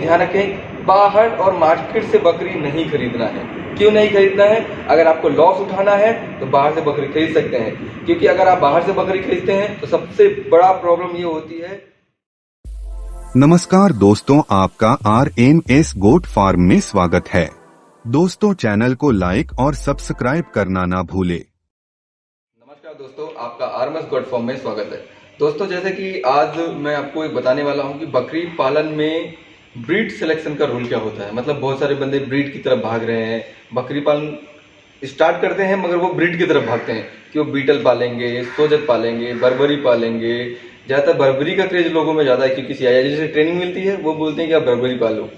ध्यान रखें, बाहर और मार्केट से बकरी नहीं खरीदना है। क्यों नहीं खरीदना है? अगर आपको लॉस उठाना है तो बाहर से बकरी खरीद सकते हैं, क्योंकि अगर आप बाहर से बकरी खरीदते हैं तो सबसे बड़ा प्रॉब्लम ये होती है। नमस्कार दोस्तों, आपका RMS गोट फार्म में स्वागत है। दोस्तों, चैनल को लाइक और सब्सक्राइब करना ना भूले। नमस्कार दोस्तों, आपका RMS गोट फार्म में स्वागत है। दोस्तों, जैसे कि आज मैं आपको एक बताने वाला हूं कि बकरी पालन में ब्रीड सिलेक्शन का रूल क्या होता है। मतलब बहुत सारे बंदे ब्रीड की तरफ भाग रहे हैं, बकरी पालन स्टार्ट करते हैं मगर वो ब्रीड की तरफ भागते हैं कि वो बीटल पालेंगे, सोजत पालेंगे, बर्बरी पालेंगे। ज़्यादातर बर्बरी का क्रेज लोगों में ज़्यादा है, क्योंकि सीआईए जैसे ट्रेनिंग मिलती है वो बोलते हैं कि आप बर्बरी पालो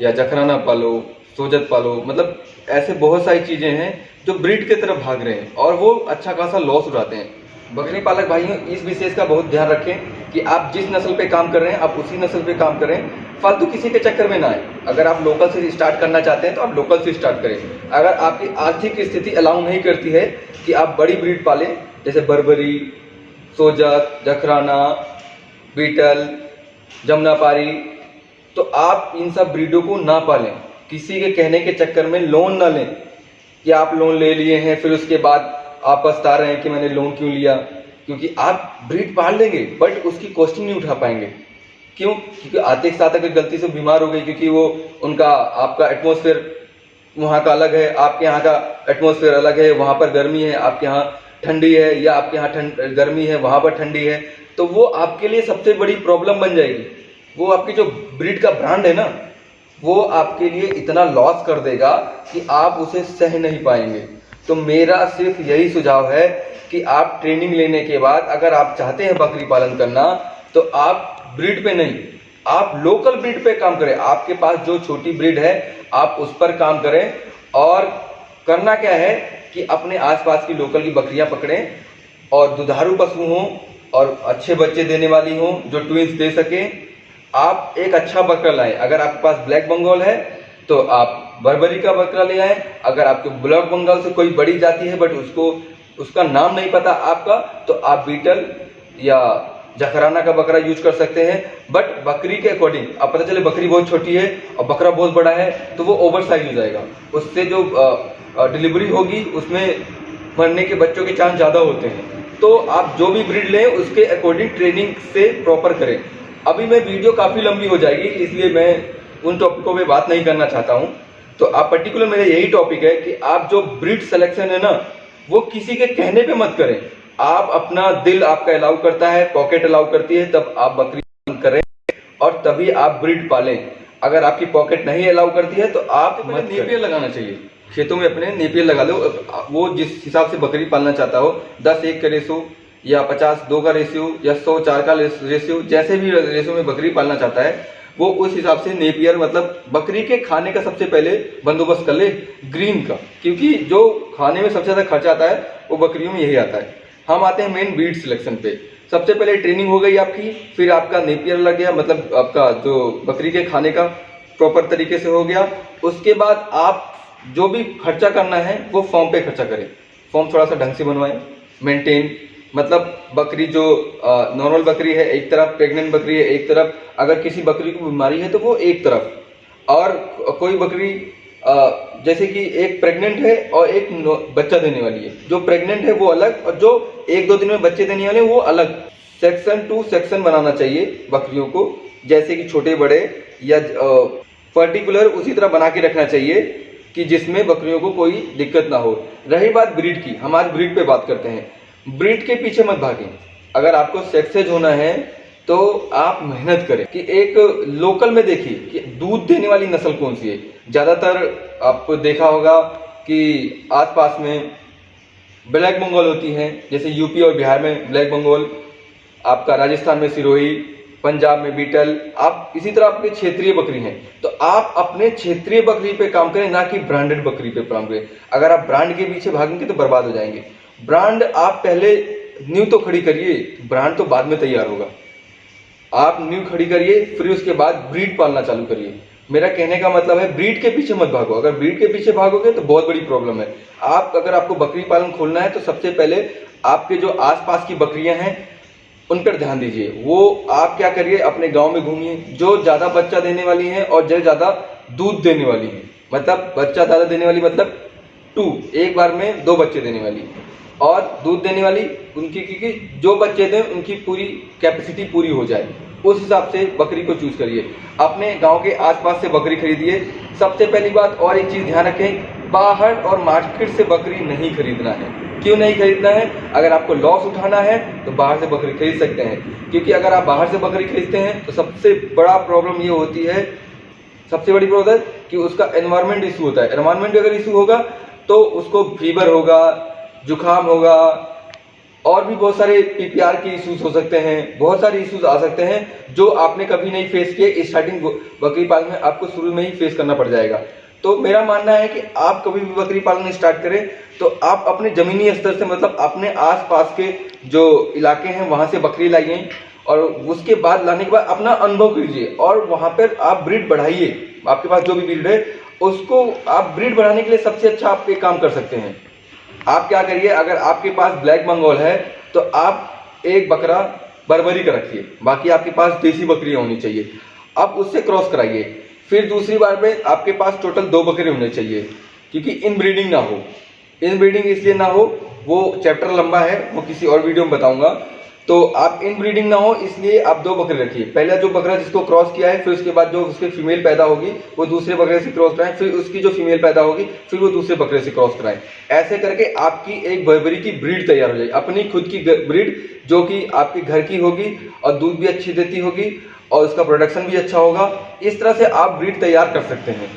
या जखराना पालो, सोजत पालो। मतलब ऐसे बहुत सारी चीज़ें हैं जो ब्रीड की तरफ भाग रहे हैं और वो अच्छा खासा लॉस उठाते हैं। बकरी पालक भाइयों, इस विशेष का बहुत ध्यान रखें कि आप जिस नस्ल पे काम कर रहे हैं आप उसी नस्ल पे काम करें, फालतू किसी के चक्कर में ना आए। अगर आप लोकल से स्टार्ट करना चाहते हैं तो आप लोकल से स्टार्ट करें। अगर आपकी आर्थिक स्थिति अलाउ नहीं करती है कि आप बड़ी ब्रीड पालें, जैसे बर्बरी, सोजत, जखराना, बीटल, जमुनापारी, तो आप इन सब ब्रीडों को ना पालें। किसी के कहने के चक्कर में लोन ना लें कि आप लोन ले लिए हैं फिर उसके बाद आप पछता रहे हैं कि मैंने लोन क्यों लिया। क्योंकि आप ब्रीड पाल लेंगे बट उसकी कॉस्टिंग नहीं उठा पाएंगे। क्यों? क्योंकि आते के साथ अगर गलती से बीमार हो गई, क्योंकि वो उनका आपका एटमॉस्फेयर वहाँ का अलग है, आपके यहाँ का एटमॉस्फेयर अलग है, वहाँ पर गर्मी है, आपके यहाँ ठंडी है, या आपके यहाँ गर्मी है, वहाँ पर ठंडी है, तो वो आपके लिए सबसे बड़ी प्रॉब्लम बन जाएगी। वो आपकी जो ब्रीड का ब्रांड है ना, वो आपके लिए इतना लॉस कर देगा कि आप उसे सह नहीं पाएंगे। तो मेरा सिर्फ यही सुझाव है कि आप ट्रेनिंग लेने के बाद अगर आप चाहते हैं बकरी पालन करना तो आप ब्रीड पे नहीं, आप लोकल ब्रीड पे काम करें। आपके पास जो छोटी ब्रीड है आप उस पर काम करें। और करना क्या है कि अपने आसपास की लोकल की बकरियां पकड़ें और दुधारू पशु हों और अच्छे बच्चे देने वाली हों जो ट्विंस दे सकें। आप एक अच्छा बकरा लाएं। अगर आपके पास ब्लैक बंगाल है तो आप बर्बरी का बकरा ले आएं। अगर आपके ब्लैक बंगाल से कोई बड़ी जाति है बट उसका नाम नहीं पता आपका, तो आप बीटल या जखराना का बकरा यूज कर सकते हैं। बट बकरी के अकॉर्डिंग, अब पता चले बकरी बहुत छोटी है और बकरा बहुत बड़ा है तो वो ओवर साइज हो जाएगा, उससे जो डिलीवरी होगी उसमें मरने के बच्चों के चांस ज़्यादा होते हैं। तो आप जो भी ब्रीड लें उसके अकॉर्डिंग ट्रेनिंग से प्रॉपर करें। अभी मैं वीडियो काफ़ी लंबी हो जाएगी, इसलिए मैं उन टॉपिकों पे बात नहीं करना चाहता हूँ। तो आप पर्टिकुलर मेरा यही टॉपिक है कि आप जो ब्रीड सिलेक्शन है ना, वो किसी के कहने पे मत करें। आप अपना दिल आपका अलाउ करता है, पॉकेट अलाउ करती है, तब आप बकरी पालन करें और तभी आप ब्रीड पालें। अगर आपकी पॉकेट नहीं अलाउ करती है तो आप मत नेपियर लगाना चाहिए। खेतों में अपने नेपियर लगा लो। वो जिस हिसाब से बकरी पालना चाहता हो, 10:1 का रेशो या 50:2 का रेशियो या 100:4 का रेशियो, जैसे भी रेशियो में बकरी पालना चाहता है वो उस हिसाब से नेपियर, मतलब बकरी के खाने का सबसे पहले बंदोबस्त कर ले ग्रीन का, क्योंकि जो खाने में सबसे ज़्यादा खर्चा आता है वो बकरियों में यही आता है। हम आते हैं मेन ब्रीड सिलेक्शन पे। सबसे पहले ट्रेनिंग हो गई आपकी, फिर आपका नेपियर लग गया, मतलब आपका जो बकरी के खाने का प्रॉपर तरीके से हो गया। उसके बाद आप जो भी खर्चा करना है वो फॉर्म पे खर्चा करें। फॉर्म थोड़ा सा ढंग से बनवाएं, मेंटेन। मतलब बकरी जो नॉर्मल बकरी है एक तरफ, प्रेग्नेंट बकरी है एक तरफ, अगर किसी बकरी को बीमारी है तो वो एक तरफ, और कोई बकरी जैसे कि एक प्रेग्नेंट है और एक बच्चा देने वाली है, जो प्रेग्नेंट है वो अलग और जो 1-2 दिन में बच्चे देने वाले हैं वो अलग। सेक्शन टू सेक्शन बनाना चाहिए बकरियों को, जैसे कि छोटे बड़े या पर्टिकुलर उसी तरह बना के रखना चाहिए कि जिसमें बकरियों को कोई दिक्कत ना हो। रही बात ब्रीड की, हम आज ब्रीड पे बात करते हैं। ब्रीड के पीछे मत भागें। अगर आपको सक्सेस होना है तो आप मेहनत करें कि एक लोकल में देखिए कि दूध देने वाली नस्ल कौन सी है। ज़्यादातर आपको देखा होगा कि आसपास में ब्लैक बंगाल होती हैं, जैसे यूपी और बिहार में ब्लैक बंगाल, आपका राजस्थान में सिरोही, पंजाब में बीटल, आप इसी तरह आपके क्षेत्रीय बकरी हैं। तो आप अपने क्षेत्रीय बकरी पे काम करें, ना कि ब्रांडेड बकरी पे काम करें। अगर आप ब्रांड के पीछे भागेंगे तो बर्बाद हो जाएंगे। ब्रांड आप पहले न्यू तो खड़ी करिए, ब्रांड तो बाद में तैयार होगा। आप न्यू खड़ी करिए, फिर उसके बाद ब्रीड पालना चालू करिए। मेरा कहने का मतलब है ब्रीड के पीछे मत भागो। अगर ब्रीड के पीछे भागोगे तो बहुत बड़ी प्रॉब्लम है। अगर आपको बकरी पालन खोलना है तो सबसे पहले आपके जो आसपास की बकरियां हैं उन पर ध्यान दीजिए। वो आप क्या करिए, अपने गांव में घूमिए, जो ज़्यादा बच्चा देने वाली हैं और जो ज़्यादा दूध देने वाली हैं, मतलब बच्चा ज़्यादा देने वाली मतलब 2, एक बार में 2 बच्चे देने वाली, और दूध देने वाली उनकी, क्योंकि जो बच्चे दें उनकी पूरी कैपेसिटी पूरी हो जाए, उस हिसाब से बकरी को चूज करिए। अपने गांव के आसपास से बकरी खरीदिए। सबसे पहली बात और एक चीज़ ध्यान रखें, बाहर और मार्केट से बकरी नहीं खरीदना है। क्यों नहीं खरीदना है? अगर आपको लॉस उठाना है तो बाहर से बकरी खरीद सकते हैं, क्योंकि अगर आप बाहर से बकरी खरीदते हैं तो सबसे बड़ा प्रॉब्लम ये होती है, सबसे बड़ी प्रॉब्लम कि उसका एनवायरनमेंट इशू होता है। एनवायरनमेंट अगर इशू होगा तो उसको फीवर होगा, जुकाम होगा, और भी बहुत सारे पीपीआर के इश्यूज हो सकते हैं, बहुत सारे इश्यूज आ सकते हैं जो आपने कभी नहीं फेस किए। स्टार्टिंग बकरी पालन में आपको शुरू में ही फेस करना पड़ जाएगा। तो मेरा मानना है कि आप कभी भी बकरी पालन स्टार्ट करें तो आप अपने जमीनी स्तर से, मतलब अपने आसपास के जो इलाके हैं वहां से बकरी लाइए, और उसके बाद लाने के बाद अपना अनुभव कीजिए और वहां पर आप ब्रीड बढ़ाइए। आपके पास जो भी ब्रीड है उसको आप ब्रीड बढ़ाने के लिए सबसे अच्छा आप एक काम कर सकते हैं। आप क्या करिए, अगर आपके पास ब्लैक बंगाल है तो आप एक बकरा बर्बरी का रखिए, बाकी आपके पास देसी बकरियां होनी चाहिए। अब उससे क्रॉस कराइए। फिर दूसरी बार में आपके पास टोटल 2 बकरे होने चाहिए, क्योंकि इनब्रीडिंग ना हो। इनब्रीडिंग इसलिए ना हो, वो चैप्टर लंबा है, वो किसी और वीडियो में बताऊंगा। तो आप इनब्रीडिंग ना हो इसलिए आप 2 बकरे रखिए। पहला जो बकरा जिसको क्रॉस किया है, फिर उसके बाद जो उसके फीमेल पैदा होगी वो दूसरे बकरे से क्रॉस कराएं, फिर उसकी जो फीमेल पैदा होगी फिर वो दूसरे बकरे से क्रॉस कराएं। ऐसे करके आपकी एक बर्बरी की ब्रीड तैयार हो जाएगी, अपनी खुद की ब्रीड, जो कि आपके घर की होगी और दूध भी अच्छी देती होगी और उसका प्रोडक्शन भी अच्छा होगा। इस तरह से आप ब्रीड तैयार कर सकते हैं।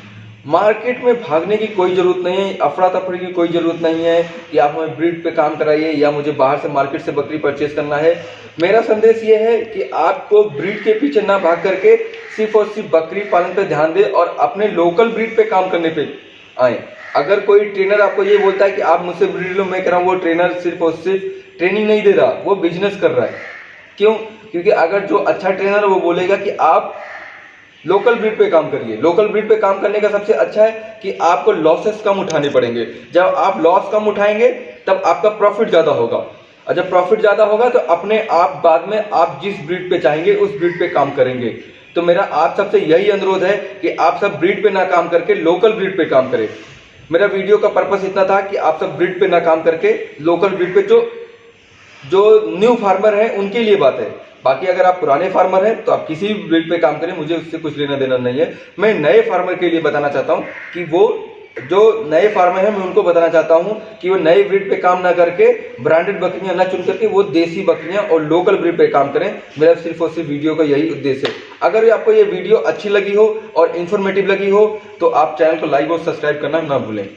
मार्केट में भागने की कोई जरूरत नहीं है, अफरा तफरी की कोई जरूरत नहीं है कि आप हमें ब्रीड पे काम कराइए या मुझे बाहर से मार्केट से बकरी परचेज करना है। मेरा संदेश ये है कि आपको ब्रीड के पीछे ना भाग करके सिर्फ और सिर्फ बकरी पालन पे ध्यान दें और अपने लोकल ब्रीड पे काम करने पे आए। अगर कोई ट्रेनर आपको ये बोलता है कि आप मुझसे ब्रीड लो, मैं कह रहा हूँ वो ट्रेनर सिर्फ और सिर्फ ट्रेनिंग नहीं दे रहा, वो बिजनेस कर रहा है। क्यों? क्योंकि अगर जो अच्छा ट्रेनर है वो बोलेगा कि आप लोकल ब्रीड पे काम करिए। लोकल ब्रीड पे काम करने का सबसे अच्छा है कि आपको लॉसेस कम उठाने पड़ेंगे। जब आप लॉस कम उठाएंगे तब आपका प्रॉफिट ज़्यादा होगा, और जब प्रॉफिट ज़्यादा होगा तो अपने आप बाद में आप जिस ब्रीड पे चाहेंगे उस ब्रीड पे काम करेंगे। तो मेरा आप सबसे यही अनुरोध है कि आप सब ब्रीड पे ना काम करके लोकल ब्रीड पे काम करें। मेरा वीडियो का पर्पस इतना था कि आप सब ब्रीड पे ना काम करके लोकल ब्रीड पे, जो न्यू फार्मर है उनके लिए बात है। बाकी अगर आप पुराने फार्मर हैं तो आप किसी भी ब्रीड पे काम करें, मुझे उससे कुछ लेना देना नहीं है। मैं नए फार्मर के लिए बताना चाहता हूं कि वो जो नए फार्मर हैं मैं उनको बताना चाहता हूं कि वो नए ब्रीड पे काम ना करके ब्रांडेड बकरियां ना चुन करके वो देसी बकरियां और लोकल ब्रीड पे काम करें। मेरा सिर्फ और सिर्फ वीडियो का यही उद्देश्य है। अगर आपको ये वीडियो अच्छी लगी हो और इन्फॉर्मेटिव लगी हो तो आप चैनल को लाइक और सब्सक्राइब करना ना भूलें।